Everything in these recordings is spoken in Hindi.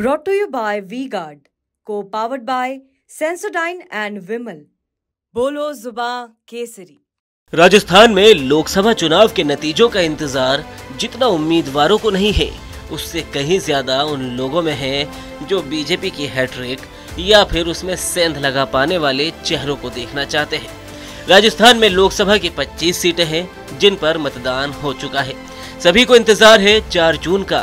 Brought to you by V-Guard, co-powered by Sensodyne and Vimal. बोलो जुबां केसरी। राजस्थान में लोकसभा चुनाव के नतीजों का इंतजार जितना उम्मीदवारों को नहीं है, उससे कहीं ज्यादा उन लोगों में है जो बीजेपी की हैट्रिक या फिर उसमें सेंध लगा पाने वाले चेहरों को देखना चाहते हैं। राजस्थान में लोकसभा की 25 सीटें हैं जिन पर मतदान हो चुका है। सभी को इंतजार है 4 जून का,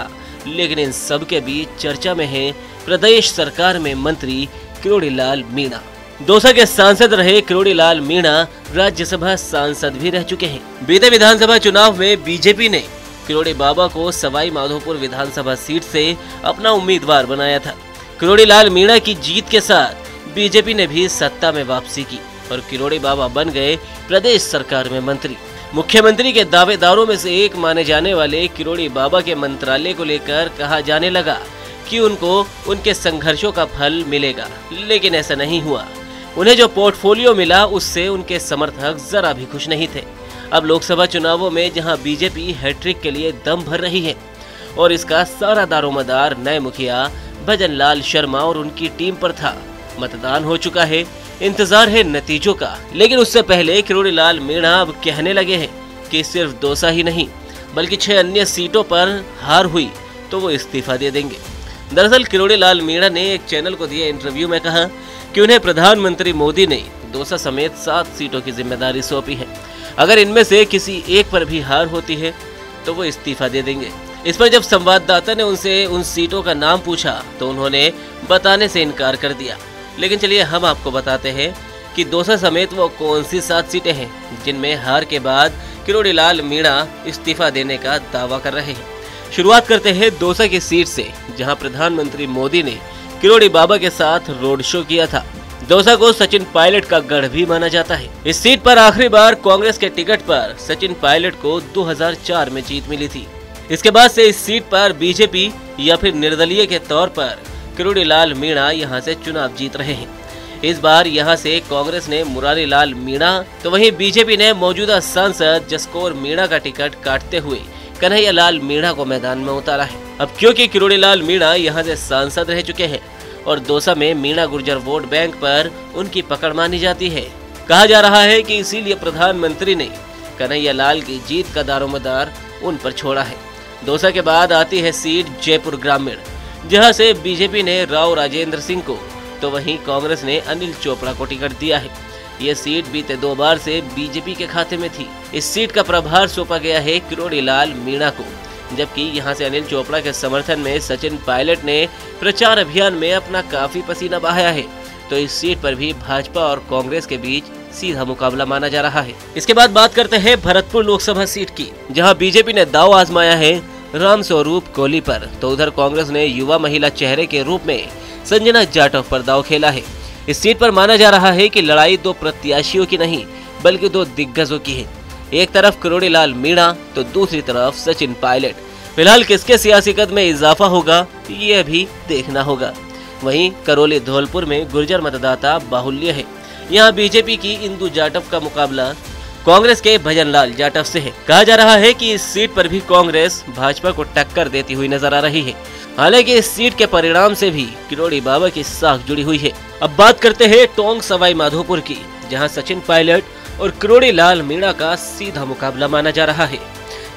लेकिन इन सब के बीच चर्चा में है प्रदेश सरकार में मंत्री किरोड़ी लाल मीणा। दौसा के सांसद रहे किरोड़ी लाल मीणा राज्यसभा सांसद भी रह चुके हैं। बीते विधानसभा चुनाव में बीजेपी ने किरोड़ी बाबा को सवाई माधोपुर विधानसभा सीट से अपना उम्मीदवार बनाया था। किरोड़ी लाल मीणा की जीत के साथ बीजेपी ने भी सत्ता में वापसी की और किरोड़ी बाबा बन गए प्रदेश सरकार में मंत्री। मुख्यमंत्री के दावेदारों में से एक माने जाने वाले किरोड़ी बाबा के मंत्रालय को लेकर कहा जाने लगा कि उनको उनके संघर्षों का फल मिलेगा, लेकिन ऐसा नहीं हुआ। उन्हें जो पोर्टफोलियो मिला उससे उनके समर्थक जरा भी खुश नहीं थे। अब लोकसभा चुनावों में जहां बीजेपी हैट्रिक के लिए दम भर रही है और इसका सारा दारोमदार नए मुखिया भजन लाल शर्मा और उनकी टीम पर था। मतदान हो चुका है, इंतजार है नतीजों का, लेकिन उससे पहले किरोड़ी लाल मीणा अब कहने लगे हैं कि सिर्फ दौसा ही नहीं बल्कि 6 अन्य सीटों पर हार हुई तो वो इस्तीफा दे देंगे। दरअसल किरोड़ी लाल मीणा ने एक चैनल को दिए इंटरव्यू में कहा कि उन्हें प्रधानमंत्री मोदी ने दौसा समेत 7 सीटों की जिम्मेदारी सौंपी है। अगर इनमें से किसी एक पर भी हार होती है तो वो इस्तीफा दे देंगे। इस पर जब संवाददाता ने उनसे उन सीटों का नाम पूछा तो उन्होंने बताने से इनकार कर दिया। लेकिन चलिए हम आपको बताते हैं कि दौसा समेत वो कौन सी 7 सीटें हैं जिनमें हार के बाद किरोड़ी लाल मीणा इस्तीफा देने का दावा कर रहे हैं। शुरुआत करते हैं दौसा की सीट से, जहां प्रधानमंत्री मोदी ने किरोड़ी बाबा के साथ रोड शो किया था। दौसा को सचिन पायलट का गढ़ भी माना जाता है। इस सीट पर आखिरी बार कांग्रेस के टिकट पर सचिन पायलट को 2004 में जीत मिली थी। इसके बाद से इस सीट पर बीजेपी या फिर निर्दलीय के तौर पर किरोड़ी लाल मीणा यहां से चुनाव जीत रहे हैं। इस बार यहां से कांग्रेस ने मुरारी लाल मीणा तो वहीं बीजेपी ने मौजूदा सांसद जसकौर मीणा का टिकट काटते हुए कन्हैया लाल मीणा को मैदान में उतारा है। अब क्योंकि किरोड़ी लाल मीणा यहां से सांसद रह चुके हैं और दौसा में मीणा गुर्जर वोट बैंक पर उनकी पकड़ मानी जाती है, कहा जा रहा है कि इसीलिए प्रधानमंत्री ने कन्हैया लाल की जीत का दारोमदार उन पर छोड़ा है। दौसा के बाद आती है सीट जयपुर ग्रामीण, जहां से बीजेपी ने राव राजेंद्र सिंह को तो वहीं कांग्रेस ने अनिल चोपड़ा को टिकट दिया है। ये सीट बीते 2 बार से बीजेपी के खाते में थी। इस सीट का प्रभार सौंपा गया है किरोड़ी लाल मीणा को, जबकि यहां से अनिल चोपड़ा के समर्थन में सचिन पायलट ने प्रचार अभियान में अपना काफी पसीना बहाया है। तो इस सीट पर भी भाजपा और कांग्रेस के बीच सीधा मुकाबला माना जा रहा है। इसके बाद बात करते हैं भरतपुर लोकसभा सीट की, जहां बीजेपी ने दांव आजमाया है राम स्वरूप कोहली पर, तो उधर कांग्रेस ने युवा महिला चेहरे के रूप में संजना जाटव पर दांव खेला है। इस सीट पर माना जा रहा है कि लड़ाई 2 प्रत्याशियों की नहीं बल्कि 2 दिग्गजों की है। एक तरफ किरोड़ी लाल मीणा तो दूसरी तरफ सचिन पायलट। फिलहाल किसके सियासी कद में इजाफा होगा ये भी देखना होगा। वहीं करौली धौलपुर में गुर्जर मतदाता बाहुल्य है। यहाँ बीजेपी की इंदु जाटव का मुकाबला कांग्रेस के भजन लाल जाटव से है। कहा जा रहा है कि इस सीट पर भी कांग्रेस भाजपा को टक्कर देती हुई नजर आ रही है। हालांकि इस सीट के परिणाम से भी किरोड़ी बाबा की साख जुड़ी हुई है। अब बात करते हैं टोंक सवाई माधोपुर की, जहां सचिन पायलट और किरोड़ी लाल मीणा का सीधा मुकाबला माना जा रहा है,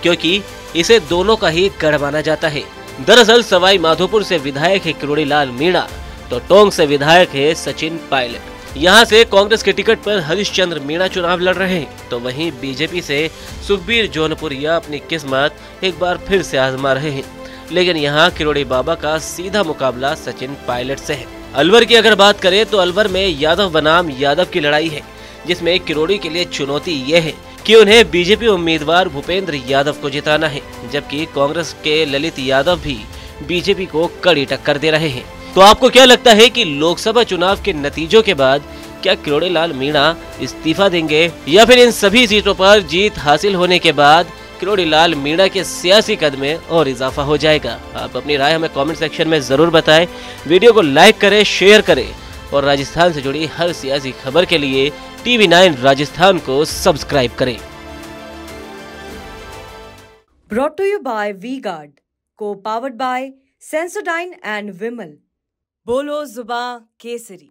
क्योंकि इसे दोनों का ही गढ़ माना जाता है। दरअसल सवाई माधोपुर से विधायक है किरोड़ी लाल मीणा, तो टोंक से विधायक है सचिन पायलट। यहाँ से कांग्रेस के टिकट पर हरिश्चंद्र मीणा चुनाव लड़ रहे हैं, तो वहीं बीजेपी से सुखबीर जौनपुरिया अपनी किस्मत एक बार फिर से आजमा रहे हैं। लेकिन यहाँ किरोड़ी बाबा का सीधा मुकाबला सचिन पायलट से है। अलवर की अगर बात करें तो अलवर में यादव बनाम यादव की लड़ाई है, जिसमें किरोड़ी के लिए चुनौती ये है कि उन्हें बीजेपी उम्मीदवार भूपेंद्र यादव को जिताना है, जबकि कांग्रेस के ललित यादव भी बीजेपी को कड़ी टक्कर दे रहे हैं। तो आपको क्या लगता है कि लोकसभा चुनाव के नतीजों के बाद क्या किरोड़ी लाल मीणा इस्तीफा देंगे या फिर इन सभी सीटों पर जीत हासिल होने के बाद किरोड़ी लाल मीणा के सियासी कद में और इजाफा हो जाएगा? आप अपनी राय हमें कमेंट सेक्शन में जरूर बताएं। वीडियो को लाइक करें, शेयर करें और राजस्थान से जुड़ी हर सियासी खबर के लिए TV9 राजस्थान को सब्सक्राइब करें। Brought to you by V-Guard, co-powered by Sensodyne and Vimal. बोलो जुबां केसरी।